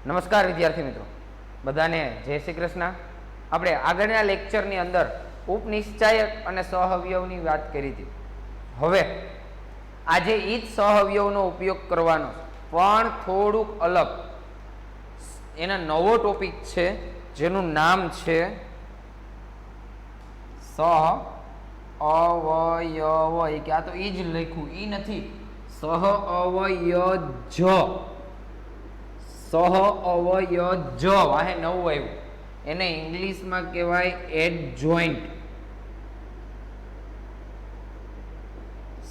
નમસ્કાર વિદ્યાર્થી મિત્રો, બધાને જય શ્રી કૃષ્ણ. આપણે આગળના લેક્ચરની અંદર ઉપનિશ્ચાયક અને સહઅવયવની વાત કરી હતી. હવે આજે એ જ સહઅવયવનો ઉપયોગ કરવાનો, પણ થોડુંક અલગ. એના નવો ટોપિક છે જેનું નામ છે સહઅવયવ. કે આ તો એ જ લખ્યું, એ નથી, સહઅવયજ. સહઅવયજ વાહે નવું આવ્યું, એને ઇંગ્લિશમાં કહેવાય એડજોઇન્ટ.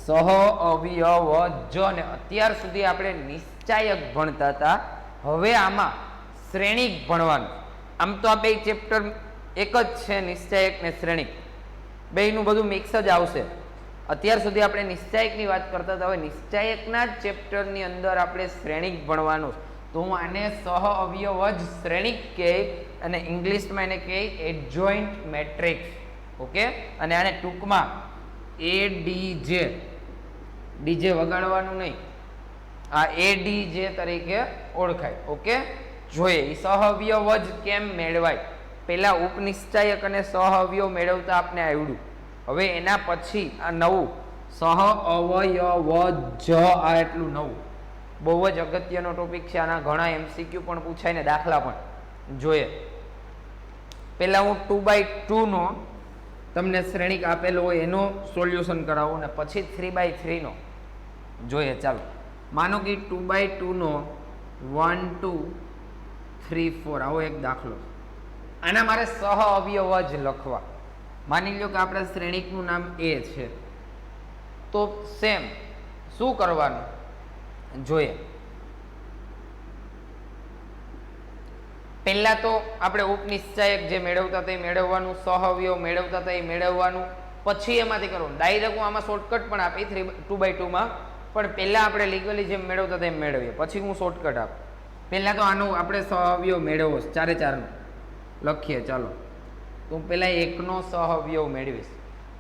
સહઅવયવજ. ને અત્યાર સુધી આપણે નિશ્ચાયક ભણતા હતા, હવે આમાં શ્રેણિક ભણવાનું. આમ તો આ બે ચેપ્ટર એક જ છે, નિશ્ચાયક ને શ્રેણિક, બેયનું બધું મિક્સ જ આવશે. અત્યાર સુધી આપણે નિશ્ચાયકની વાત કરતા હતા, હવે નિશ્ચાયકના જ ચેપ્ટરની અંદર આપણે શ્રેણિક ભણવાનું. તો હું આને સહઅવયવજ શ્રેણિક કહે, અને ઇંગ્લિશમાં એને કહે એડજોઇન્ટ મેટ્રિક્સ. ઓકે, અને આને ટૂંકમાં એડીજે, ડીજે વગાડવાનું નહીં, આ એડીજે તરીકે ઓળખાય. ઓકે, જોઈએ એ સહઅવયવજ કેમ મેળવાય. પહેલા ઉપનિશ્ચાયક અને સહઅવયવ મેળવતા આપને આવડ્યું. હવે એના પછી આ નવું સહઅવયવજ, આ એટલું નવું, બહુ જ અગત્યનો ટોપિક છે. આના ઘણા એમસીક્યુ પણ પૂછાય ને દાખલા પણ જોઈએ. પહેલા હું 2x2 નો તમને શ્રેણિક આપેલો હોય એનો સોલ્યુશન કરાવું, ને પછી 3x3 નો જોઈએ. ચાલો, માનો કે 2x2 નો 1 2 3 4 આવો એક દાખલો. આના મારે સહઅવયવ જ લખવા. માની લો કે આપણા શ્રેણિકનું નામ એ છે, તો સેમ શું કરવાનું જોઈએ. પહેલા તો આપણે ઉપનિશ્ચાયક જે મેળવતા હતા એ મેળવવાનું, સહઅવયવ મેળવતા હતા એ મેળવવાનું, પછી એમાંથી કરવાનું. ડાયરેક્ટ હું આમાં શોર્ટકટ પણ આપી 2x2 માં, પણ પહેલા આપણે લીગલી જેમ મેળવતા હતા એમ મેળવીએ, પછી હું શોર્ટકટ આપું. પહેલા તો આનું આપણે સહઅવયવ મેળવવો, 4 4 નો લખીએ. ચાલો, તો હું પહેલા એકનો સહઅવયવ મેળવીશ.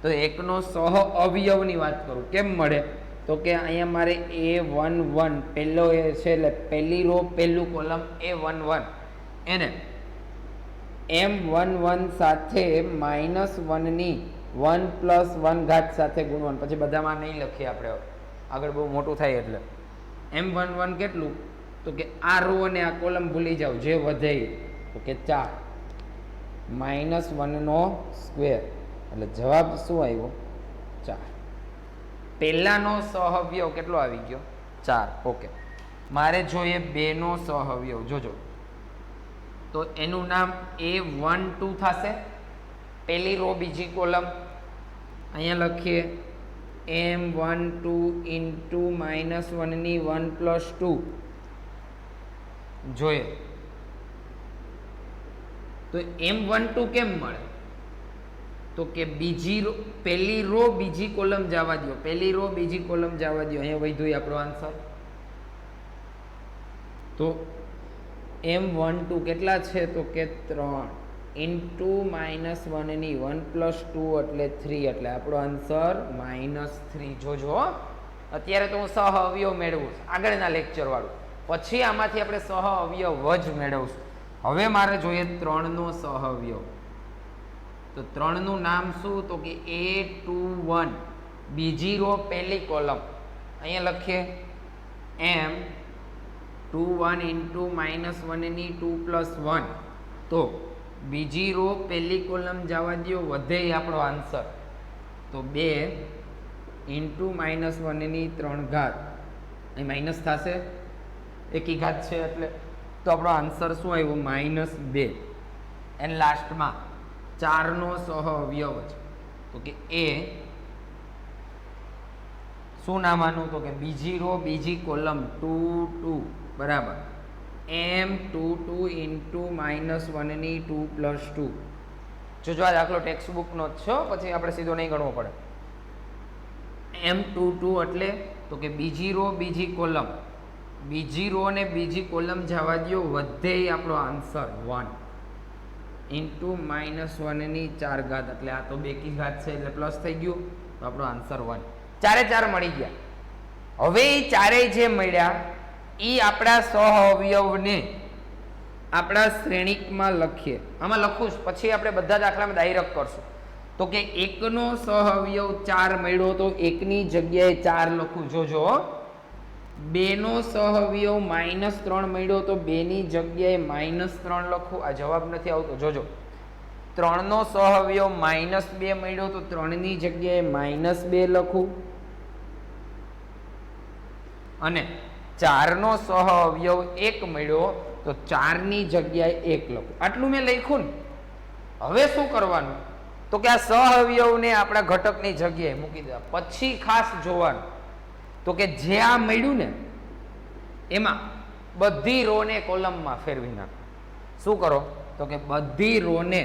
તો એકનો સહઅવયવની વાત કરું, કેમ મળે તો કે અહીંયા મારે A11 પહેલો એ છે, એટલે પહેલી રો પહેલું કોલમ A11 એને M11 સાથે -1 ની 1 + 1 ઘાત સાથે ગુણવાનું. પછી બધામાં નહીં લખીએ આપણે, આગળ બહુ મોટું થાય એટલે. M11 કેટલું, તો કે આ રો અને આ કોલમ ભૂલી જાઓ, જે વધે તો કે 4 -1 નો સ્ક્વેર, એટલે જવાબ શું આવ્યો 4. પહેલાનો સહઅવયવ કેટલો આવી ગયો 4. ઓકે, મારે જોઈએ 2 નો સહઅવયવ. જોજો, તો એનું નામ A12 થશે, પહેલી રો બીજી કોલમ. અહીંયા લખીએ M12 × -1 ની 1 + 2 જોઈએ. તો M12 કેમ મળે, તો કે બીજી રો પહેલી રો બીજી કોલમ જવા દો, પહેલી રો બીજી કોલમ જવા દો. અહીંયા વધ્યું આપણો આન્સર. તો M12 કેટલા છે, તો કે 3 × -1 ની 1 + 2 એટલે 3, એટલે આપણો આન્સર -3. જોજો, અત્યારે તો હું સહઅવયવ મેળવું આગળના લેક્ચર વાળું, પછી આમાંથી આપણે સહઅવયવ જ મેળવશું. હવે મારે જોઈએ 3 નો સહઅવયવ. તો 3 નું નામ શું, તો કે A21 બીજી રો પહેલી કોલમ. અહીંયા લખીએ M21 × -1 ની 2 + 1. તો બીજી રો પહેલી કોલમ જવા દો, વધે આપણો આન્સર. તો 2 × -1 ની 3 ઘાત, અહીં માઇનસ થશે, એકી ઘાત છે એટલે. તો આપણો આન્સર શું આવ્યો -2. એન્ડ લાસ્ટમાં 4 નો સહઅવયવ છે, તો કે એ શું નામ આનું, તો કે બીજી રો બીજી કોલમ 2 2 બરાબર M22 × -1 ની 2 + 2. જોજો, આ દાખલો ટેક્સ્ટ બુકનો જ છે, પછી આપણે સીધો નહીં ગણવો પડે. M22 એટલે તો કે બીજી રો બીજી કોલમ, બીજી રો ને બીજી કોલમ જવા દો, વધે આપણો આન્સર 1 × -1 ની 4 ઘાત, એટલે આ તો બેકી ઘાત છે એટલે પ્લસ થઈ ગયું, તો આપણો આન્સર 1. 4 4 મળી ગયા. હવે એ ચારેય જે મળ્યા એ આપણા સહઅવયવને આપણા શ્રેણિકમાં લખીએ, આમાં લખું જ, પછી આપણે બધા દાખલામાં ડાયરેક્ટ કરશું. તો કે એકનો સહઅવયવ 4 મળ્યો તો એકની જગ્યાએ 4 લખું. જોજો, બેનો સહઅવયવ -3 મળ્યો તો બેની જગ્યાએ -3 લખું. આ જવાબ નથી આવતો. જોજો, 3નો સહઅવયવ -2 મળ્યો તો 3ની જગ્યાએ -2 લખું. અને 4નો સહઅવયવ 1 મળ્યો તો 4ની જગ્યાએ 1 લખું. આટલું મેં લખ્યું ને. હવે શું કરવાનું? તો કે આ સહઅવયવને આપણા ઘટકની જગ્યાએ મૂકી દેવા. પછી ખાસ જોવાનું તો કે જે આ મળ્યું ને એમાં બધી રોને કોલમમાં ફેરવી નાખો. શું કરો? તો કે બધી રોને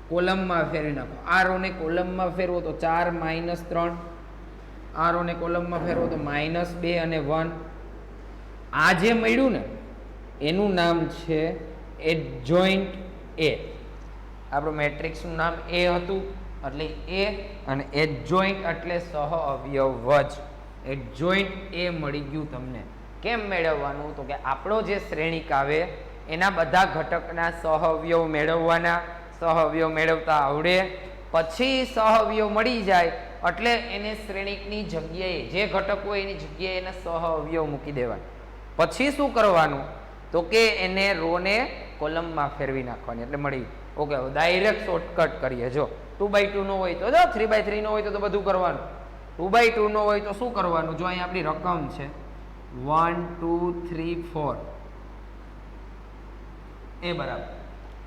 કોલમમાં ફેરવી નાખો. આ રોને કોલમમાં ફેરવો તો 4 -3, આ રોને કોલમમાં ફેરવો તો -2 અને 1. આ જે મળ્યું ને એનું નામ છે એડજોઇન્ટ એ. આપણું મેટ્રિક્સનું નામ એ હતું એટલે એ, અને એડજોઇન્ટ એટલે સહઅવયવ જ. એડજોઇન્ટ એ મળી ગયું તમને. કેમ મેળવવાનું? તો કે આપણો જે શ્રેણિક આવે એના બધા ઘટકના સહઅવયવ મેળવવાના. સહઅવયવ મેળવતા આવડે પછી સહઅવયવ મળી જાય એટલે એને શ્રેણિકની જગ્યાએ જે ઘટક હોય એની જગ્યાએ એના સહઅવયવ મૂકી દેવાના. પછી શું કરવાનું? તો કે એને રોને કોલમમાં ફેરવી નાખવાની એટલે મળી. ઓકે, ડાયરેક્ટ શોર્ટકટ કરીએ. જો 2/2 નો હોય તો જો 3/3 નો હોય તો બધું કરવાનું. 2/2 નો હોય તો શું કરવાનું? જો અહીં આપણી રકમ છે 1 2 3 4 એ બરાબર.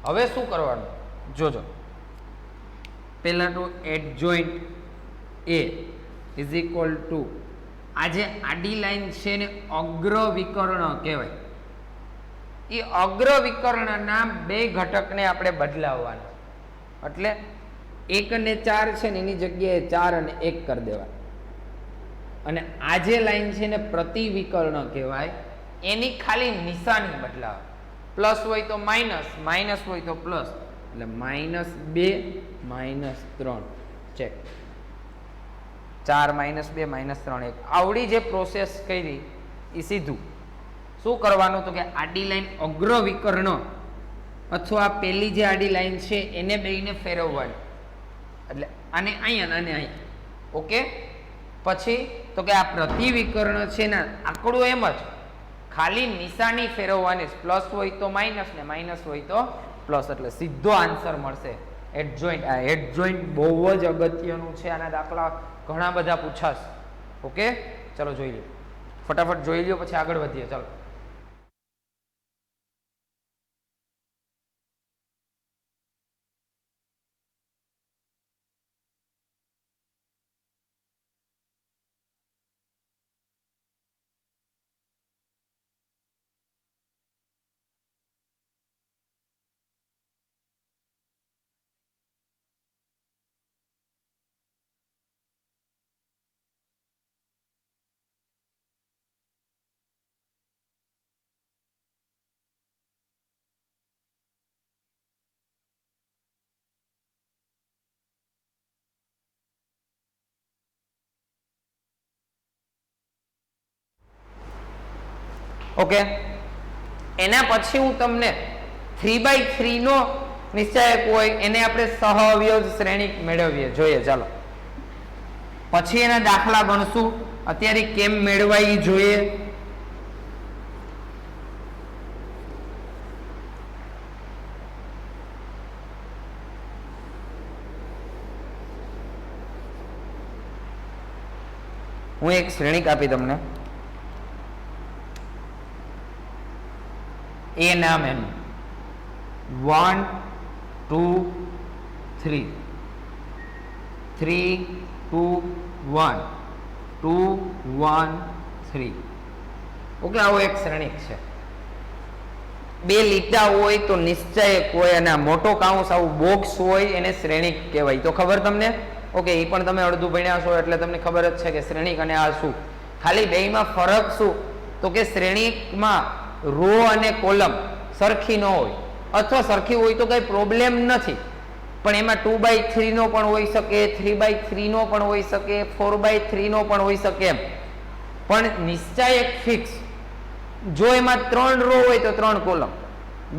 હવે શું કરવાનું? જોજો, પહેલા તો adjoint A is equal to આ જે આડી લાઈન છે ને અગ્ર વિકર્ણ કહેવાય. એ અગ્ર વિકર્ણના બે ઘટકને આપણે બદલાવવાના. એટલે 1 અને 4 છે ને એની જગ્યાએ 4 અને 1 કરી દેવા. અને આ જે લાઈન છે ને પ્રતિવિકર્ણ કહેવાય. એની ખાલી નિશાની બદલાવ. પ્લસ હોય તો માઇનસ, માઇનસ હોય તો પ્લસ. એટલે -2 -3 ચેક. 4 -2 -3 1. આવડી જે પ્રોસેસ કરી એ સીધું શું કરવાનું? તો કે આડી લાઈન અગ્ર વિકર્ણ અથવા પેલી જે આડી લાઈન છે એને બેને ફેરવવાની. એટલે આને અહીંયા અને અહીંયા. ઓકે, પછી તો કે આ પ્રતિવિકર્ણ છે ને આંકડું એમ જ ખાલી નિશાની ફેરવવાની. પ્લસ હોય તો માઇનસ ને માઇનસ હોય તો પ્લસ. એટલે સીધો આન્સર મળશે એડજોઇન્ટ. આ એડજોઇન્ટ બહુ જ અગત્યનું છે. આના દાખલા ઘણા બધા પૂછાશે. ઓકે, ચલો જોઈ લો, ફટાફટ જોઈ લો પછી આગળ વધીએ. ચાલો, ઓકે, એના પછી હું તમને 3/3 નો નિશ્ચયક હોય એને આપણે સહઅવયવ શ્રેણિક મેળવીએ. જોઈએ, ચાલો પછી એના દાખલા ગણશું. અત્યારે કેમ મેળવાય એ જોઈએ. હું એક શ્રેણિક આપી તમને. એ નામ એનું 1 2 3 3 2 1 2 1 3. ઓકે, આવો એક શ્રેણિક છે. બે લીટા હોય તો નિશ્ચયક હોય અને મોટો કાઉન્સ આવું બોક્સ હોય એને શ્રેણિક કહેવાય. તો ખબર તમને? ઓકે, એ પણ તમે અડધું ભણ્યા છો એટલે તમને ખબર જ છે કે શ્રેણિક અને આ શું. ખાલી બેયમાં ફરક શું? તો કે શ્રેણિકમાં રો અને કોલમ સરખી ન હોય અથવા સરખી હોય તો કઈ પ્રોબ્લેમ નથી, પણ એમાં 2/3 નો પણ હોઈ શકે, 3/3 નો પણ હોઈ શકે, 4/3 નો પણ હોઈ શકે એમ. પણ નિશ્ચયક ફિક્સ. જો એમાં 3 રો હોય તો 3 કોલમ,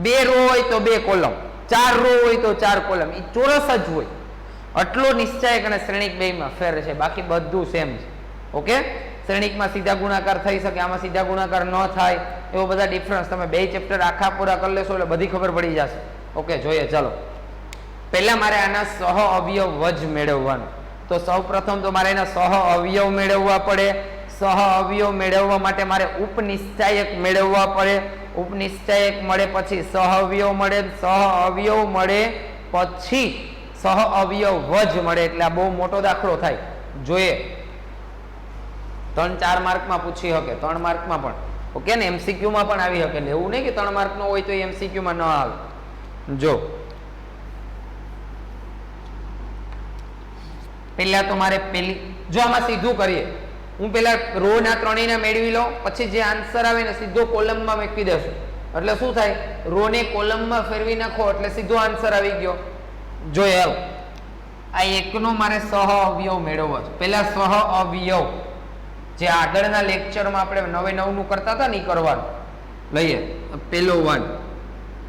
2 રો હોય તો 2 કોલમ, 4 રો હોય તો 4 કોલમ, એ ચોરસ જ હોય. આટલો નિશ્ચાયક અને શ્રેણિક બેયમાં ફેર છે, બાકી બધું સેમ છે. ઓકે, શ્રેણિકમાં સીધા ગુણાકાર થઈ શકે, આમાં સીધા ગુણાકાર ન થાય, એવો બધા ડિફરન્સ તમે 2 ચેપ્ટર આખા પૂરા કરી લેશો એટલે બધી ખબર પડી જશે. ઓકે, જોઈએ ચાલો. પહેલા મારે આના સહ અવયવ જ મેળવવાનું. તો સૌ પ્રથમ તો મારે એના સહ અવયવ મેળવવા પડે. સહ અવયવ મેળવવા માટે મારે ઉપનિશ્ચાયક મેળવવા પડે. ઉપનિશ્ચાયક મળે પછી સહ અવયવ મળે, સહ અવયવ મળે પછી સહ અવયવ જ મળે. એટલે આ બહુ મોટો દાખલો થાય. જોઈએ 3-4 માર્કમાં પૂછી શકે, 3 માર્કમાં પણ. ઓકે ને, MCQ માં પણ આવી શકે. એવું નહીં કે 3 માર્કનો હોય તો MCQ માં ન આવે. જો પહેલા તો મારે જો આમાં સીધું કરીએ, હું પહેલા રો ના ત્રણેયના મેળવી લઉં, પછી જે આન્સર આવે ને સીધો કોલમમાં મૂકી દેશું. એટલે શું થાય, રો ને કોલમમાં ફેરવી નાખો એટલે સીધો આન્સર આવી ગયો. જોઈએ આ એકનો મારે સહ અવયવ મેળવવો છે. પહેલા સહ અવયવ જે આગળના લેક્ચરમાં આપણે 9 નું કરતા હતા ને એ કરવાનું. લઈએ પેલો 1,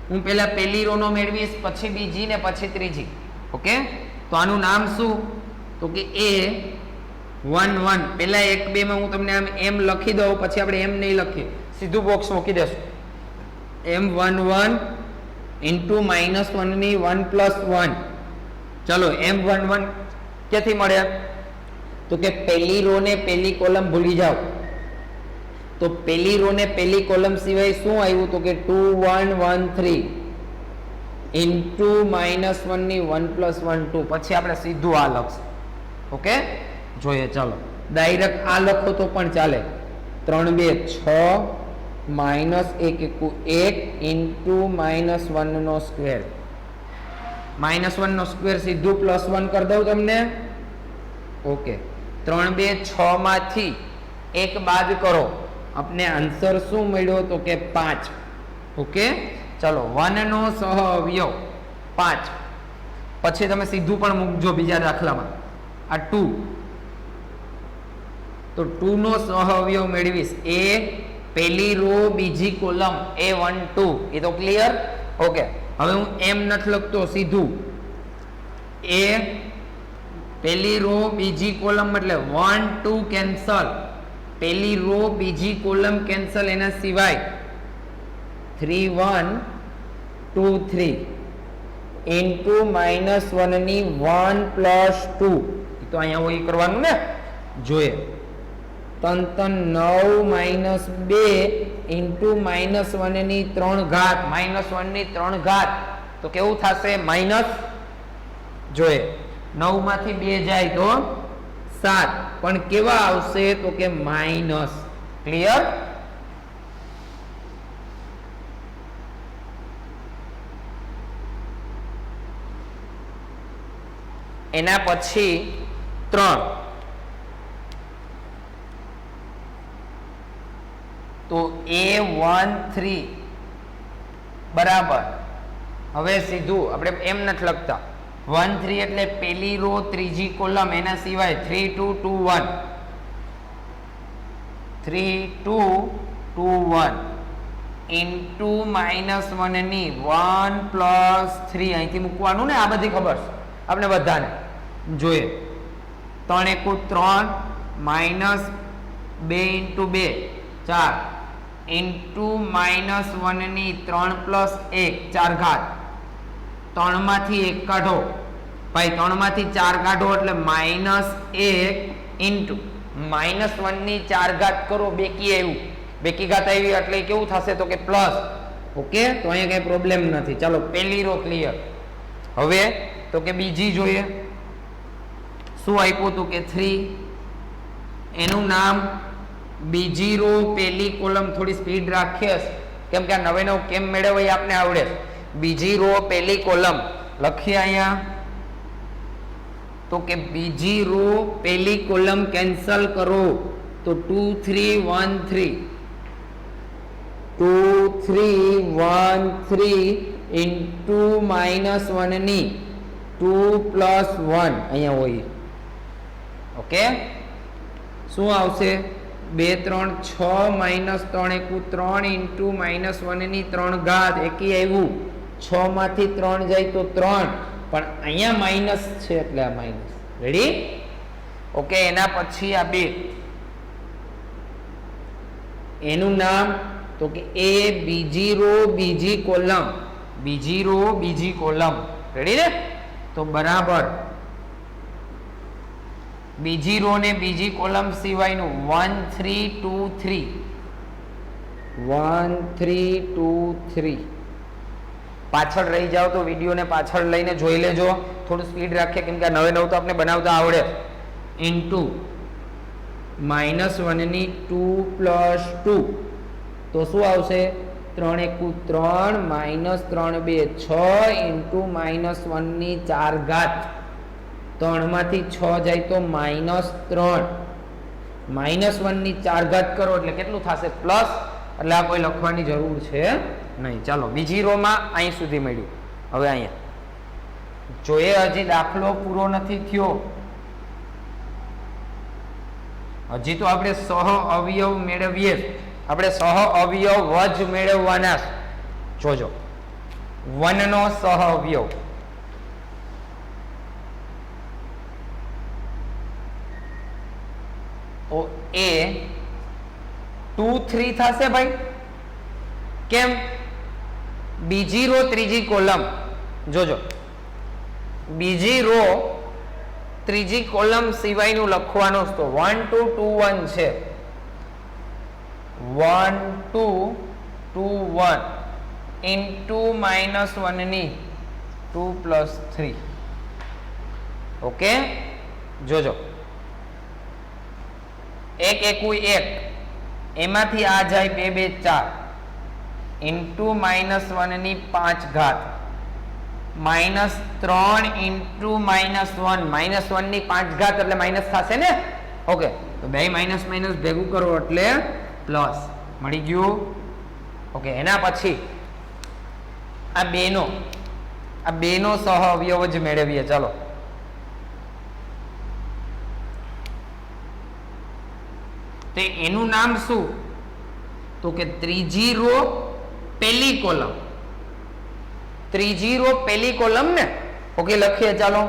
હું પહેલા પહેલી રો નો મેળવીશ, પછી બીજી ને પછી ત્રીજી. ઓકે, તો આનું નામ શું, તો કે A11. પહેલા 1 2 માં હું તમને આમ એમ લખી દઉં, પછી આપણે એમ નહીં લખીએ, સીધું બોક્સ મૂકી દેશું. M11 ઇન્ટુ -1 ની 1 + 1. ચલો M11 ક્યાંથી મળે, તો કે પહેલી રો ને પહેલી કોલમ ભૂલી જાઓ. તો પહેલી રો ને પહેલી કોલમ સિવાય શું આવ્યું, તો કે 2 1 1 3 ઇન્ટુ -1 ની 1 + 1 2. પછી આપણે સીધું આ લખશું. ઓકે, જોઈએ ચાલો. ડાયરેક્ટ આ લખો તો પણ ચાલે. 3 2 6 -1 1 1 ઇન્ટુ -1 નો સ્ક્વેર. -1 નો સ્ક્વેર સીધું +1 કરી દઉં તમને. ઓકે, 3 2 6 માંથી 1 બાદ કરો, આપને આન્સર શું મળ્યો, તો કે 5. ઓકે, ચલો 1 નો સહ અવયવ 5. પછી તમે સીધું પણ મૂકજો બીજા દાખલામાં. આ 2, તો 2 નો સહ અવયવ મેળવીશ. એ પહેલી રો બીજી કોલમ A12. એ તો ક્લિયર. ઓકે, હવે હું એમ નથી લખતો, સીધું એ પહેલી રો બીજી કોલમ એટલે 1 2 કેન્સલ. પહેલી રો બીજી કોલમ કેન્સલ, એના સિવાય 3 1 2 3 ઇન્ટુ -1 ની 1 + 2. તો અહીંયા હોય કરવાનું ને. જોઈએ 3 9 -2 ઇન્ટુ -1 ની 3 ઘાત, -1 ની 3 ઘાત. તો કેવું થશે, માઇનસ. જોઈએ 9 માંથી 2 જાય તો 7, પણ કેવા આવશે, તો કે માઇનસ. ક્લિયર. એના પછી 3, તો A13 બરાબર. હવે સીધું આપણે એમ નથી લખતા. 1 3 એટલે પહેલી રો ત્રીજી કોલમ, એના સિવાય 3 2 2 1 3 2 2 1 ઇન્ટુ -1 ની 1 + 3. અહીંથી મૂકવાનું ને, આ બધી ખબર છે આપણે બધાને. જોઈએ 3 1 3 -2 ઇન્ટુ 2 4 ઇન્ટુ -1 ની 3 + 1 4 ઘાત. 3 માંથી 1 કાઢો ભાઈ, 3 માંથી 4 કાઢો એટલે -1 ઇન્ટુ -1 ની 4 ઘાત કરો. બેકી આવ્યું, બેકી ઘાત આવી એટલે કેવું થશે, તો કે પ્લસ. ઓકે, તો અહીંયા કઈ પ્રોબ્લેમ નથી. ચાલો પહેલી રો ક્લિયર. હવે તો કે બીજી જોઈએ. શું આપ્યું, તો કે 3. એનું નામ બીજી રો પહેલી કોલમ. થોડી સ્પીડ રાખીએ કેમ કે આ 9 કેમ મેળવવા આપને આવડે. બીજી રો પહેલી કોલમ લખીએ અહીંયા. તો કે બીજી રો પહેલી કોલમ કેન્સલ કરો, તો 2 3 1 3 2 3 1 3 ઇન્ટુ -1 ની 2 + 1 અહીંયા હોય. ઓકે, શું આવશે, 2 3 6 માઇનસ 3 એકુ 3 ઇન્ટુ માઇનસ 1 ની 3 ઘાત એકી આવ્યું 6 માંથી 3 જાય તો 3 પણ અહીંયા માઇનસ છે એટલે આ માઇનસ રેડી ઓકે એના પછી આ 2 એનું નામ તો કે એ બીજી રો બીજી કોલમ રેડી ને તો બરાબર બીજી રો ને બીજી કોલમ સિવાયનું 1 3 2 3 1 3 2 3 પાછળ રહી જાઓ તો વિડીયોને પાછળ લઈને જોઈ લેજો થોડું સ્પીડ રાખીએ કેમ કે નવે નવું તો આપણે બનાવતા આવડે ઇન્ટુ -1 ની 2 પ્લસ 2 તો શું આવશે 3 એકુ 3 -3 2 6 ઇન્ટુ -1 ની 4 ઘાત 3 માંથી 6 જાય તો -3 -1 ની 4 ઘાત કરો એટલે કેટલું થશે પ્લસ એટલે આ કોઈ લખવાની જરૂર છે નહીં ચાલો બીજી રો માં અહીં સુધી મળ્યું હવે અહીંયા જોઈએ હજી દાખલો પૂરો નથી થયો હજી તો આપણે સહ અવયવ મેળવીએ આપણે સહ અવયવ વજ મેળવવાના જોજો 1 નો સહ અવયવ તો એ 2 3 થશે ભાઈ કેમ બીજી રો ત્રીજી કોલમ જોજો બીજી રો ત્રીજી કોલમ સિવાયનું લખવાનું તો 1 2 2 1 છે 1 2 2 1 ઇન્ટુ -1 ની 2 પ્લસ 3 ઓકે જોજો 1 એકુ 1 એમાંથી આ જાય 2 2 4 ઇન્ટુ -1 ની 5 ઘાત -3 ઇન્ટુ -1 -1 ની 5 ઘાત એટલે માઇનસ થશે ને ઓકે તો બે માઇનસ માઇનસ ભેગું કરો એટલે પ્લસ મળી ગયું ઓકે એના પછી આ બેનો સહ અવયવ જ મેળવીએ ચાલો તો એનું નામ શું તો કે ત્રીજી રો પહેલી કોલમ ત્રીજી રો પહેલી કોલમ ને ઓકે લખીએ ચાલો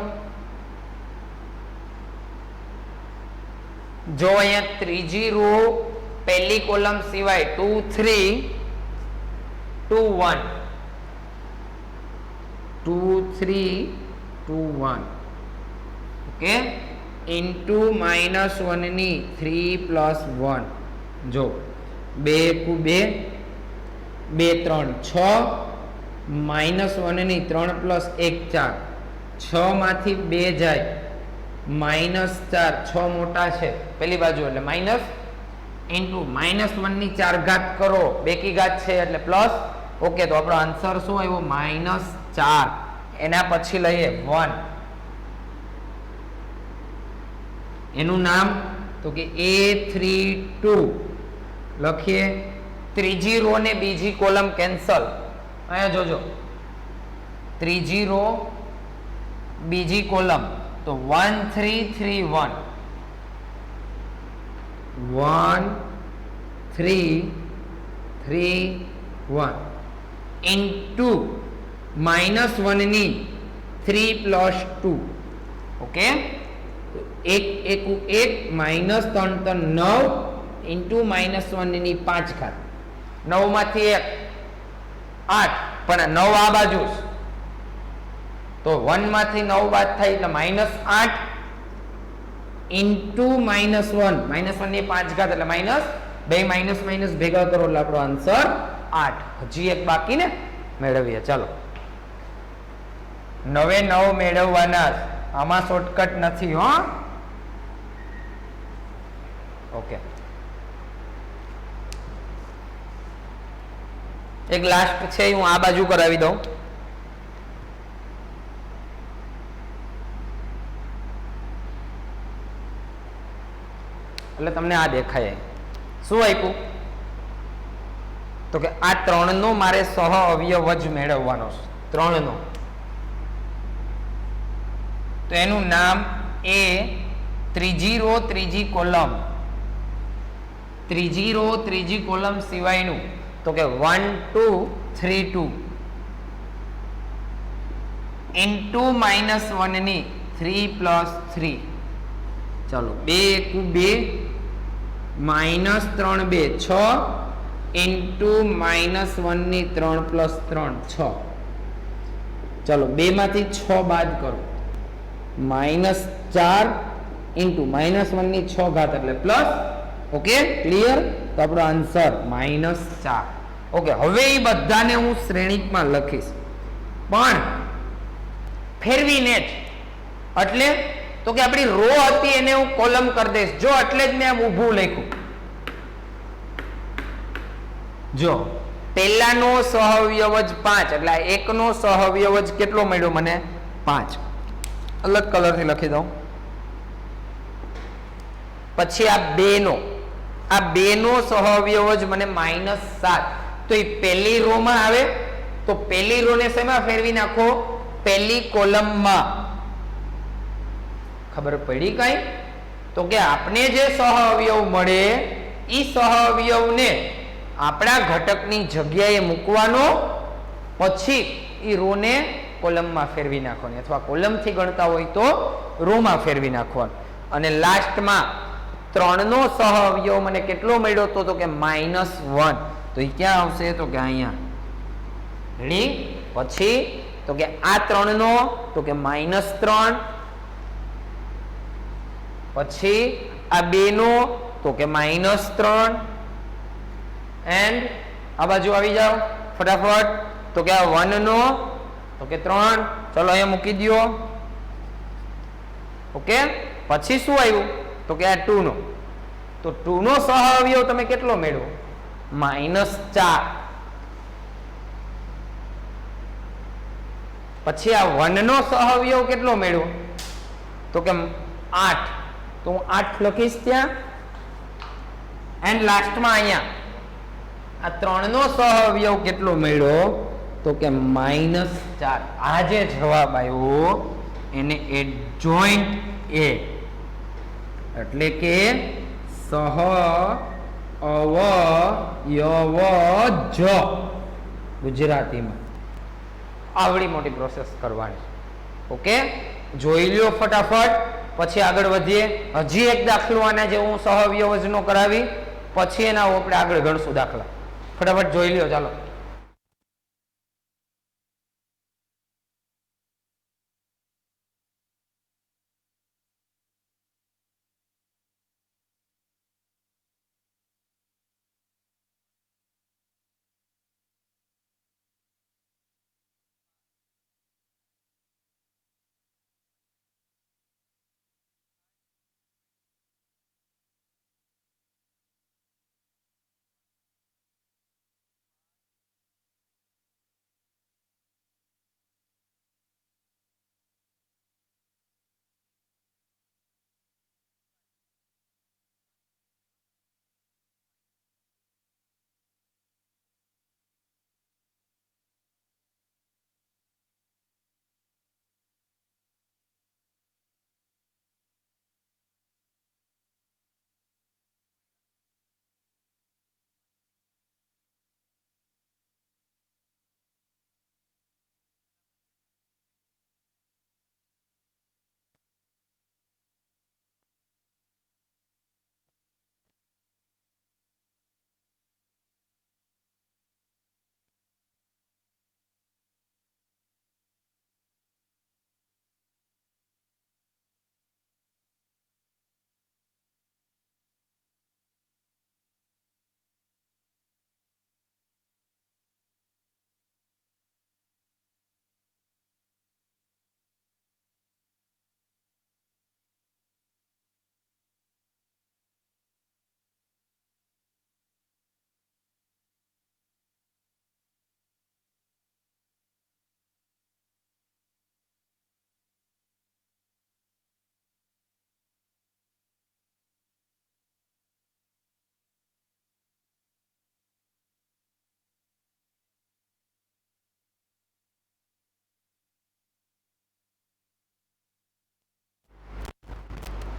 જો અહીંયા ત્રીજી રો પહેલી કોલમ સિવાય 2 3 2 1 2 3 2 1 ઓકે ઇન્ટુ -1 ની 3 પ્લસ 1 જો 2 એકુ 2 2 3 6 -1 ની 3 પ્લસ 1 4 6 માંથી 2 જાય -4 6 મોટા છે પેલી બાજુ એટલે માઇનસ ઇન્ટુ -1 ની 4 ઘાત કરો બેકી ઘાત છે એટલે પ્લસ ઓકે તો આપણો આન્સર શું આવ્યો -4 એના પછી લઈએ 1 એનું નામ તો કે A32 લખીએ ત્રીજી રો ને બીજી કોલમ કેન્સલ અહીંયા જોજો ત્રીજી રો બીજી કોલમ તો 1 3 3 1 1 3 3 1 ઇન્ટુ -1 ની 3 પ્લસ 2 ઓકે એક એકુ 1 -3 3 9 ઇન્ટુ -1 ની 5 ઘાત 9 માંથી 1 8 પણ 9 આ બાજુ તો 1 માંથી 9 બાદ થાય એટલે -8 ઇન્ટુ -1 -1 ની 5 ઘાત એટલે માઇનસ બે માઇનસ માઇનસ ભેગા કરો એટલે આપણો આન્સર 8 હજી એક બાકી ને મેળવીએ ચાલો 9 9 મેળવવાના આમાં શોર્ટકટ નથી હો ઓકે એક લાસ્ટ છે હું આ બાજુ કરાવી દઉં એટલે તમને આ દેખાય શું આપ્યું તો કે આ 3 નો મારે સહ અવયવ જ મેળવવાનો છે 3 નો તો એનું નામ એ ત્રીજી રો ત્રીજી કોલમ ત્રીજી રો ત્રીજી કોલમ સિવાયનું તો કે 1 2 3 2 ઇન્ટુ -1 ની 3 + 3 ચાલો 2 એકુ 2 -3 2 6 ઇન્ટુ -1 ની 3 + 3 6 ચાલો 2 માંથી 6 બાદ કરો -4 ઇન્ટુ -1 ની 6 ઘાત એટલે પ્લસ. Okay clear? તો આપણો આન્સર -4. ઓકે હવે એ બધાને હું શ્રેણીકમાં લખીશ પણ ફેરવીને જ. એટલે તો કે આપણી રો હતી એને હું કોલમ કરી દઈશ. જો એટલે જ મેં આમ ઊભું લખ્યું. જો પહેલાનો સહઅવયવ જ 5 એટલે આ એકનો સહઅવયવ જ કેટલો મળ્યો મને 5. અલગ કલરથી લખી દઉં. પછી આ બેનો સહઅવયવ જ મને -7. તો એ પહેલી રો માં આવે તો પહેલી રો ને શેમાં ફેરવી નાખો? પહેલી કોલમમાં. ખબર પડી કઈ? તો કે આપણે જે સહઅવયવ મળે એ સહઅવયવને આપણા ઘટકની જગ્યાએ મૂકવાનો, પછી એ રો ને કોલમમાં ફેરવી નાખવાની, અથવા કોલમથી ગણતા હોય તો રોમાં ફેરવી નાખવાનું. અને લાસ્ટમાં 3 નો સહઅવયવ મને કેટલો મળ્યો તો કે -1. તો એ ક્યાં આવશે? તો કે અહીંયા. રેડી? પછી તો કે આ 3 નો તો કે -3, પછી આ 2 નો તો કે -3 એન્ડ આ બાજુ આવી જાઓ ફટાફટ. તો કે આ 1 નો તો કે 3. ચલો અહીંયા મૂકી દો. ઓકે પછી શું આવ્યું? તો કે આ 2 નો. તો 2 નો સહઅવયવ તમે કેટલો મેળવો? -4. પછી આ 1 નો સહઅવયવ કેટલો મેળવો? તો કે 8. તો હું 8 લખીશ ત્યાં. એન્ડ લાસ્ટમાં અહીંયા આ 3 નો સહઅવયવ કેટલો મળ્યો? તો કે -4. આ જે જવાબ આવ્યો એને એડજોઇન્ટ એ એટલે કે સહઅવયવજ ગુજરાતીમાં. આવડી મોટી પ્રોસેસ કરવાની. ઓકે જોઈ લ્યો ફટાફટ, પછી આગળ વધીએ. હજી એક દાખલો આના જેવો હું સહઅવયવજનો કરાવી, પછી એના આપણે આગળ ગણશું દાખલા. ફટાફટ જોઈ લ્યો. ચાલો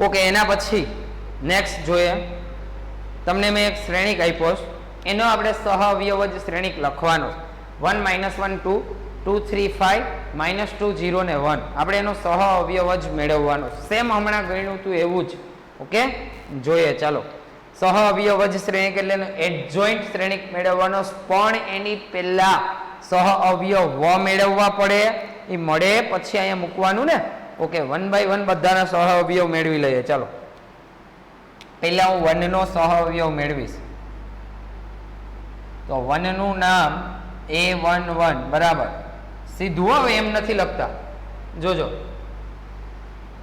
ઓકે એના પછી નેક્સ્ટ જોઈએ. તમને મેં એક શ્રેણિક આપ્યો છે, એનો આપણે સહ અવયવ જ શ્રેણિક લખવાનો. 1 -1 2 2 3 5 -2 0 ને 1 આપણે એનો સહ અવયવ જ મેળવવાનો. સેમ હમણાં ગણ્યું હતું એવું જ. ઓકે, જોઈએ ચાલો. સહ અવયવ જ શ્રેણિક એટલે એડજોઇન્ટ શ્રેણિક મેળવવાનો, પણ એની પહેલા સહ અવયવ મેળવવા પડે. એ મળે પછી અહીંયા મૂકવાનું ને. ઓકે, 1 by 1 બધાના સહ અવયવ મેળવી લઈએ. ચાલો, પહેલા હું 1 નો સહ અવયવ મેળવીશ. તો 1 નું નામ A11 બરાબર. સીધું હવે એમ નથી લખતા, જોજો.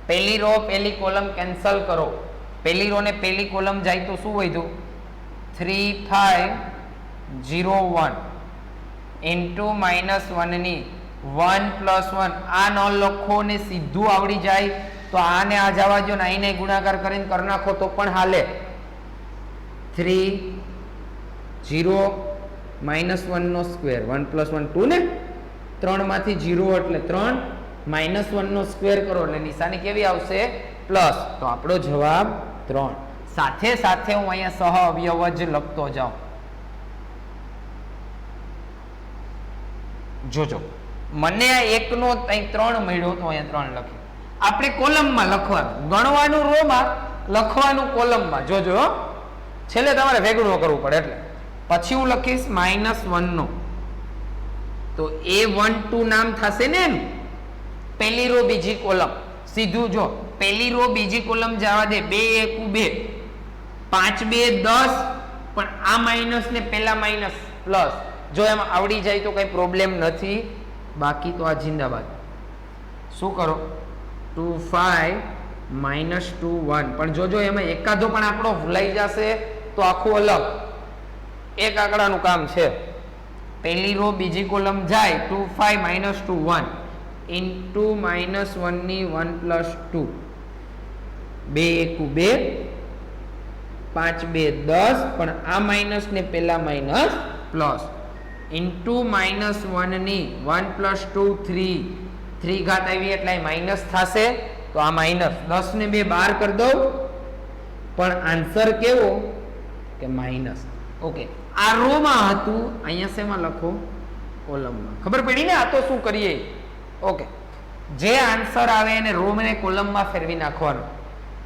પહેલી રો પહેલી કોલમ કેન્સલ કરો. પહેલી રો ને પહેલી કોલમ જાય તો શું વધ્યું? 3 5 0 1 ઇન્ટુ -1 ની 1 + 1. આ ન લખો ને સીધું આવડી જાય તો આને આ જવા દો ને આઈને ગુણાકાર કરીને કરી નાખો તો પણ હાલે. 3 0 -1 નો સ્ક્વેર, 1 + 1 2 ને 3 માંથી 0 એટલે 3 -1 નો સ્ક્વેર કરો એટલે નિશાની કેવી આવશે? પ્લસ. તો આપણો જવાબ 3. સાથે સાથે હું અહીંયા સહ અવયવ જ લખતો જાઉં. જોજો, મને આ 1 નો 3 મળ્યો તો અહીંયા 3 લખ્યું. આપણે કોલમમાં લખવાનું, ગણવાનું રોમાં, લખવાનું કોલમમાં. જોજો, છેલ્લે તમારે ભેગું ન કરવું પડે. એટલે પછી હું લખીશ -1 નો, તો A12 નામ થશે ને એનું. પહેલી રો બીજી કોલમ, સીધું જો પહેલી રો બીજી કોલમ જવા દે. 2 1 2 5 2 10, પણ આ માઇનસ ને પેલા માઇનસ પ્લસ. જો એમાં આવડી જાય તો કઈ પ્રોબ્લેમ નથી, બાકી તો આ જિંદાબાદ. શું કરો? 2 5 -2 1. પણ જોજો એમાં એકાદો પણ આપણો ભૂલાઈ જશે તો આખું અલગ એક આંકડાનું કામ છે. પહેલી રો બીજી કોલમ જાય 2 5 -2 1 ઇન્ટુ -1 ની 1 + 2 2 1 2 5 2 10, પણ આ માઇનસ ને પેલા માઇનસ પ્લસ ઇન્ટુ -1 ની 1 + 2 3 3 ઘાત આવી એટલે માઇનસ થશે. તો આ માઇનસ 10 ને 2 બહાર કરી દઉં, પણ આન્સર કેવો કે માઇનસ. ઓકે, આ રો માં હતું, અહીંયા શેમાં લખો? કોલમમાં. ખબર પડી ને આ તો શું કરીએ? ઓકે, જે આન્સર આવે એને રો ને કોલમમાં ફેરવી નાખવાનો.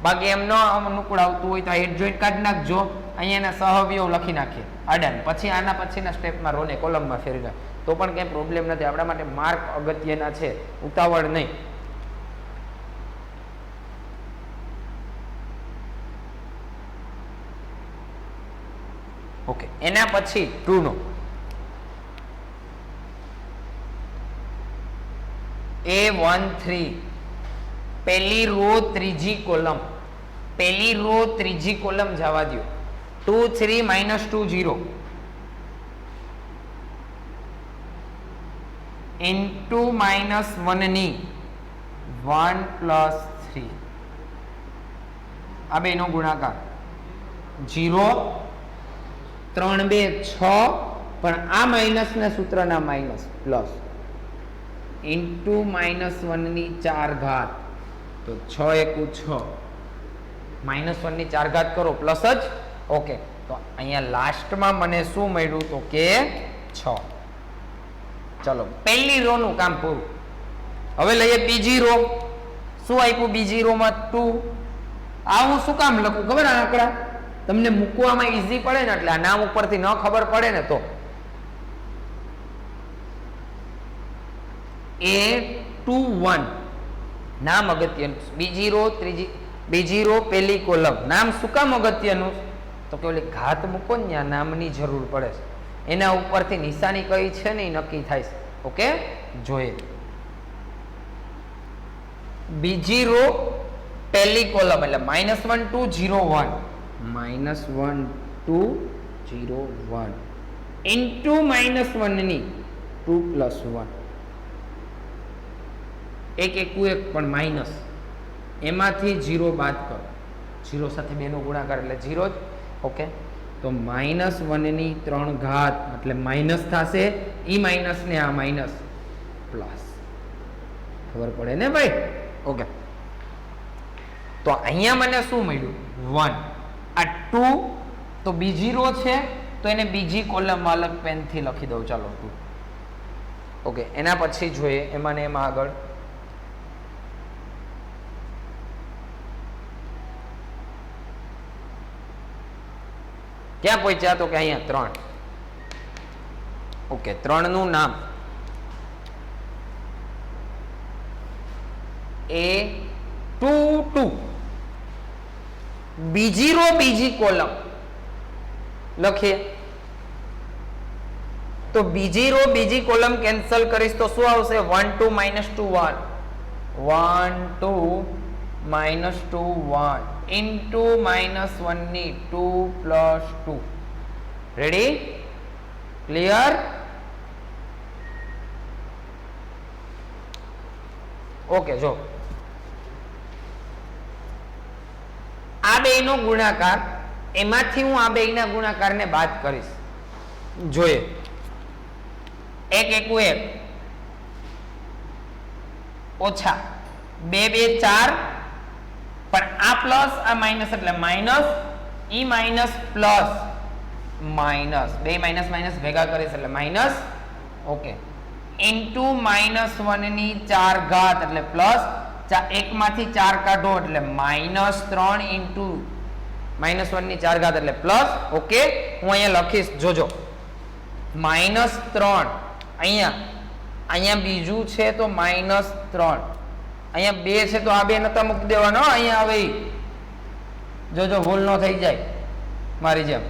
બાકી એમ ન અનુકૂળ આવતું હોય તો હેડ જોઈન્ટ કાઢી નાખજો. અહીંયા એના સહઅવયવ લખી નાખીએ આડા, પછી આના પછીના સ્ટેપમાં રો ને કોલમમાં ફેરવી નાખ તો પણ કંઈ પ્રોબ્લેમ નથી. આપણા માટે માર્ક અગત્યના છે, ઉતાવળ નહીં. ઓકે, એના પછી 2 નો A13 પહેલી રો ત્રીજી કોલમ, પહેલી રો ત્રીજી કોલમ જવા દો. 2 3 -2 0 ઇન્ટુ -1 ની 1 + 3. આ બેનો ગુણાકાર 0 3 2 6, પણ આ માઇનસ ના સૂત્રના માઇનસ પ્લસ ઇન્ટુ -1 ની 4 ઘાત. તો 6 1 6 -1 ની 4 ઘાત કરો પ્લસ જ. ઓકે, તો અહીંયા લાસ્ટમાં મને શું મળ્યું? તો કે 6. ચલો, પહેલી રો નું કામ પૂરું. હવે લઈએ બીજી રો. શું આપ્યું બીજી રો માં? 2. આ હું શું કામ લખું ખબર? આ આંકડા તમને મૂકવામાં ઈઝી પડે ને, એટલે આ નામ ઉપરથી ન ખબર પડે ને તો A21 નામ અગત્યનું. બીજી રો ત્રીજી, બીજી રો પહેલી કોલમ. નામ શું કામ અગત્યનું? તો કે ઓલી ઘાત મૂકો ને ત્યાં નામની જરૂર પડે છે. એના ઉપરથી નિશાની કઈ છે ને એ નક્કી થાય છે. ઓકે, જોઈએ. બીજી રો પહેલી કોલમ એટલે -1 2 0 1 -1 2 0 1 ઇન્ટુ -1 ની 2 + 1 એક 1 પણ માઇનસ, એમાંથી 0 બાદ કરો. 0 સાથે 2 નો ગુણાકાર એટલે 0 જ. ઓકે, તો -1 ની 3 ઘાત એટલે માઇનસ થશે. ઈ માઇનસ ને આ માઇનસ પ્લસ. ખબર પડે ને ભાઈ? ઓકે, તો અહીંયા મને શું મળ્યું? 1. આ 2 તો બીજી રો છે તો એને બીજી કોલમમાં અલગ પેનથી લખી દઉં. ચાલો ઓકે, એના પછી જોઈએ એમાં ને એમાં આગળ ક્યાં પહોંચ્યા? તો કે અહીંયા 3. ઓકે, 3 નું નામ A22. બીજી રો બીજી કોલમ લખીએ તો બીજી રો બીજી કોલમ કેન્સલ કરીશ તો શું આવશે? 1 2 -2 1 1 2 -2 1 into -1 ની 2 + 2. રેડી? ક્લિયર? ઓકે, જો આ બેયનો ગુણાકાર, એમાંથી હું આ બેયના ગુણાકારને બાદ કરીશ. જોઈએ 1 1 1 ઓછા 2 2 4, પણ આ પ્લસ આ માઇનસ એટલે માઇનસ, ઈ માઇનસ પ્લસ માઇનસ, બે માઇનસ માઇનસ ભેગા કરીશ એટલે માઇનસ. ઓકે, ઇન્ટુ -1 ની 4 ઘાત એટલે પ્લસ, 1 માંથી 4 કાઢો એટલે -3 ઇન્ટુ -1 ની 4 ઘાત એટલે પ્લસ. ઓકે, હું અહીંયા લખીશ, જોજો -3 અહીંયા બીજું છે તો -3, અહીંયા 2 છે તો આ 2 નતા મૂકી દેવાનો. અહીંયા હવે જોજો ભૂલ ન થઈ જાય મારી જેમ.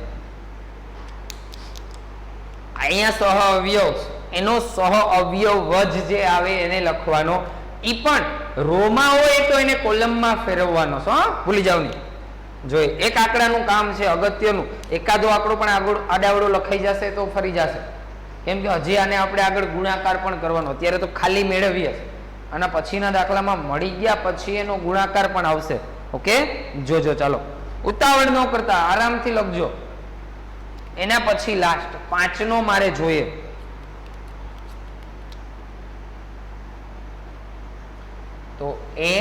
અહીંયા સહઅવયવ, એનો સહઅવયવ જ જે આવે એને લખવાનો. ઈ પણ રોમાં હોય તો એને કોલમમાં ફેરવવાનો છો, ભૂલી જાવ નહીં. જોઈએ એક આંકડાનું કામ છે અગત્યનું. એકાદો આંકડો પણ આગળ આડાવડો લખાઈ જશે તો ફરી જશે, કેમ કે હજી આને આપણે આગળ ગુણાકાર પણ કરવાનો. અત્યારે તો ખાલી મેળવીએ અને પછીના દાખલામાં મળી ગયા પછી એનો ગુણાકાર પણ આવશે. ઓકે, જોજો. ચાલો ઉતાવળ ન કરતા આરામથી લખજો. એના પછી લાસ્ટ 5 નો મારે જોઈએ. તો એ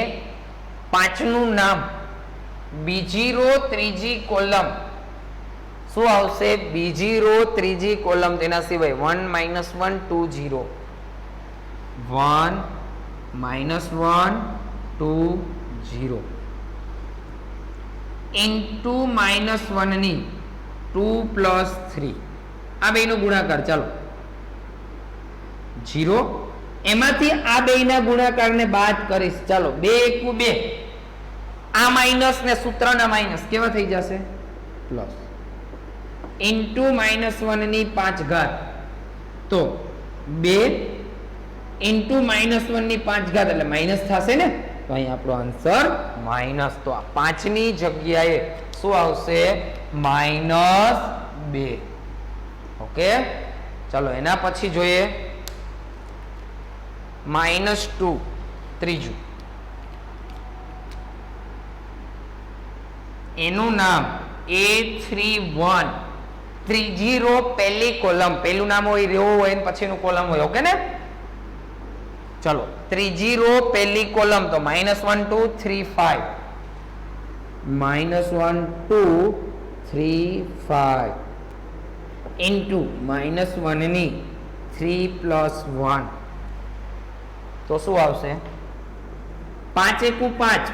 5 નું નામ બીજી રો ત્રીજી કોલમ શું આવશે? બીજી રો ત્રીજી કોલમ, તેના સિવાય 1 -1 2 0 1 -1 2 0 ઇન્ટુ -1 ની 2 + 3. આ બેયનો ગુણાકાર. ચાલો 0, એમાંથી આ બેયના ગુણાકારને બાદ કરીશ. ચાલો 2 1 2, આ માઇનસ ને સૂત્રના માઇનસ કેવા થઈ જશે? પ્લસ. ઇન્ટુ -1 ની 5 ઘાત, તો 2 ઇન્ટુ -1 ની 5 ઘાત એટલે માઇનસ થશે ને, તો અહીં આપણો આન્સર માઇનસ. તો આ 5 ની જગ્યાએ શું આવશે? -2. ઓકે, ચાલો એના પછી જોઈએ -2 ત્રીજું. એનું નામ A31. ત્રીજી રો પહેલી કોલમ, પહેલું નામ હોય રો હોય ને પછીનું કોલમ હોય. ઓકે ને? ચલો ત્રીજી રો પહેલી કોલમ તો -1 2 3 5 -1 2 3 5 ઇન્ટુ -1 ની 3 + 1, તો શું આવશે? 5 1 5,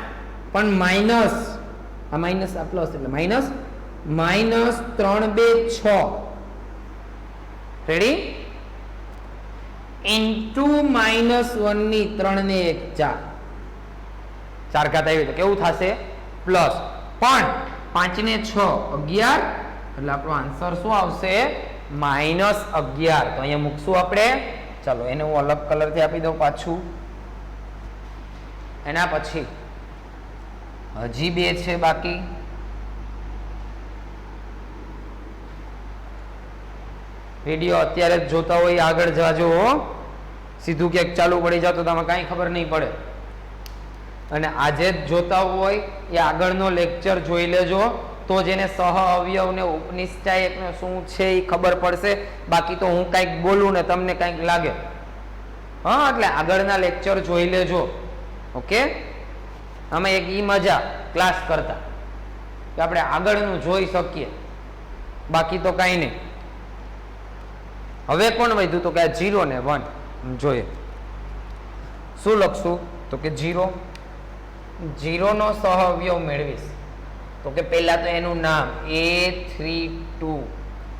પણ માઇનસ આ માઇનસ આ પ્લસ એટલે માઇનસ -3 2 6. રેડી? ઇન્ટુ -1 ની 3 ને 1 4, 4 ઘાત આવી તો કેવું થશે? પ્લસ. પણ 5 ને 6 11, એટલે આપણો આન્સર શું આવશે? -11. તો અહીંયા મૂકશું આપણે. ચાલો એને હું અલગ કલરથી આપી દઉં પાછું. એના પછી હજી 2 છે બાકી. વિડીયો અત્યારે જ જોતા હોય આગળ જાજો, સીધું ક્યાંક ચાલુ પડી જાવ તો તમે કાંઈ ખબર નહીં પડે. અને આજે જ જોતા હોય એ આગળનો લેક્ચર જોઈ લેજો, તો જેને સહ અવયવ ને ઉપનિશ્ચાયક ને શું છે એ ખબર પડશે. બાકી તો હું કંઈક બોલું ને તમને કંઈક લાગે. હા, એટલે આગળના લેક્ચર જોઈ લેજો. ઓકે, અમે એક ઈ મજા ક્લાસ કરતા કે આપણે આગળનું જોઈ શકીએ. બાકી તો કાંઈ નહીં. હવે કોણ વધ્યું? તો કે આ 0 ને 1. જોઈએ શું લખશું? તો કે 0 નો સહઅવયવ મેળવીશ તો કે પહેલા તો એનું નામ A32,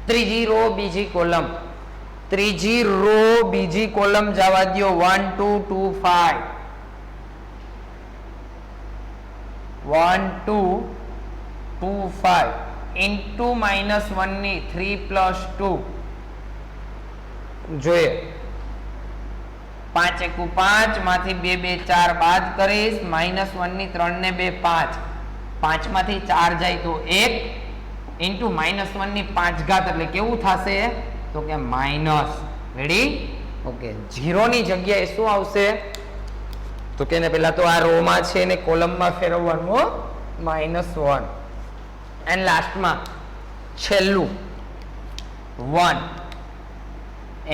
ત્રીજી રો બીજી કોલમ, ત્રીજી રો બીજી કોલમ જવા દો 1 2 2 5 1 2 2 5 ઇન્ટુ -1 ની 3 + 2. જોઈએ 5 × 5 માંથી 2 2 4 બાદ કરીશ, -1 ની 3 ને 2 5, 5 માંથી 4 જાય તો 1 ઇન્ટુ -1 ની 5 ઘાત એટલે કેવું થશે? તો કે માઇનસ. રેડી? ઓકે. 0 ની જગ્યાએ શું આવશે? તો કે એને પહેલા તો આ રો માં છે એને કોલમમાં ફેરવવાનું, -1 એન્ડ લાસ્ટમાં છેલ્લું 1.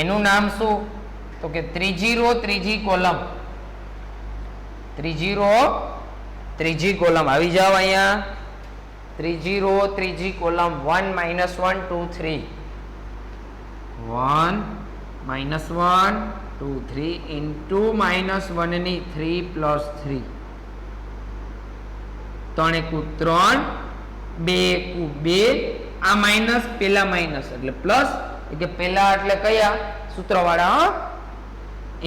એનું નામ શું? તો કે ત્રીજી રો ત્રીજી કોલમ, ત્રીજી રો ત્રીજી કોલમ. આવી જાવ અહીંયા, ત્રીજી રો ત્રીજી કોલમ 1 -1 2 3 1 -1 2 3 ઇન્ટુ -1 ની 3 + 3, 3 × 3 2 × 2. આ માઇનસ પેલા માઇનસ એટલે પ્લસ, કે પેલા એટલે કયા સૂત્રવાળા?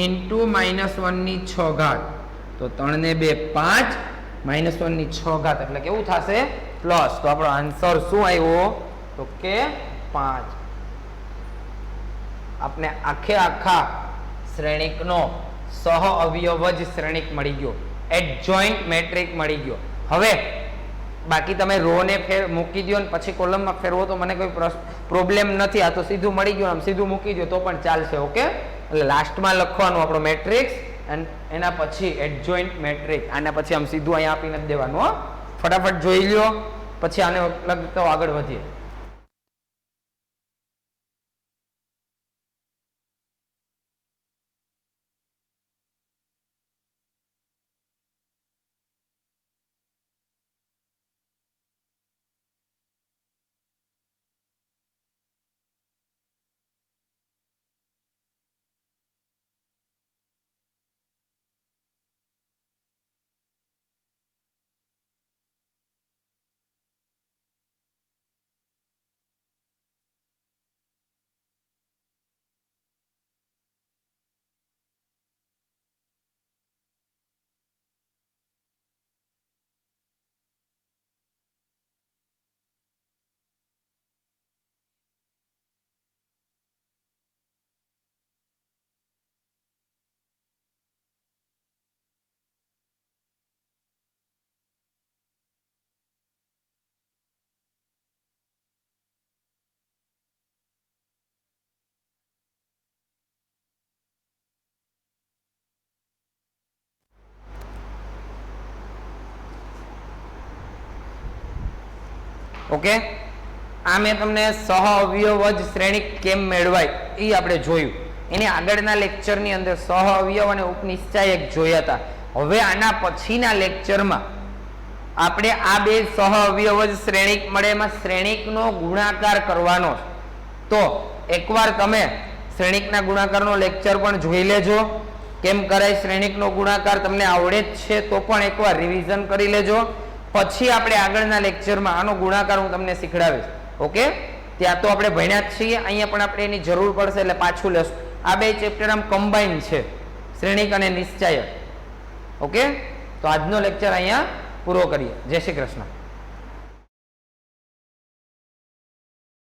ઇન્ટુ -1 ની 6 ઘાત, તો 3 ને 2 5, -1 ની 6 ઘાત એટલે કેવું થશે? પ્લસ. તો આપણો આન્સર શું આવ્યો? તો કે 5. આપણે આખા શ્રેણિકનો સહઅવયવ જ શ્રેણિક મળી ગયો, એડજોઇન્ટ મેટ્રિક મળી ગયો. હવે બાકી તમે રો ને મૂકી દો ને પછી કોલમમાં ફેરવો તો મને કોઈ પ્રોબ્લેમ નથી. આ તો સીધું મળી ગયું, આમ સીધું મૂકી દો તો પણ ચાલશે. ઓકે, એટલે લાસ્ટમાં લખવાનું આપણો મેટ્રિક્સ અને એના પછી એડજોઇન્ટ મેટ્રિક. આના પછી આમ સીધું અહીંયા આપીને જ દેવાનું. હો, ફટાફટ જોઈ લ્યો પછી આને લગતો આગળ વધીએ. ઓકે, આ મેં તમને સહઅવયવ જ શ્રેણિક કેમ મેળવાય એ આપણે જોયું. એની આગળના લેક્ચરની અંદર સહઅવયવ અને ઉપનિશ્ચાયક જોયા હતા. હવે આના પછીના લેક્ચરમાં આપણે આ બે સહઅવયવ જ શ્રેણિક મળે એમાં શ્રેણિકનો ગુણાકાર કરવાનો. તો એકવાર તમે શ્રેણિકના ગુણાકારનો લેક્ચર પણ જોઈ લેજો. કેમ કરાય શ્રેણિકનો ગુણાકાર તમને આવડે જ છે તો પણ એકવાર રિવિઝન કરી લેજો. પછી આપણે આગળના લેક્ચરમાં આનો ગુણાકાર હું તમને શીખડાવીશ. ઓકે, ત્યાં તો આપણે ભણ્યા જ છીએ, અહીંયા પણ આપણે એની જરૂર પડશે એટલે પાછું લેશું. આ બે ચેપ્ટર આમ કમ્બાઈન છે, શ્રેણિક અને નિશ્ચાયક. ઓકે, તો આજનો લેક્ચર અહીંયા પૂરો કરીએ. જય શ્રી કૃષ્ણ.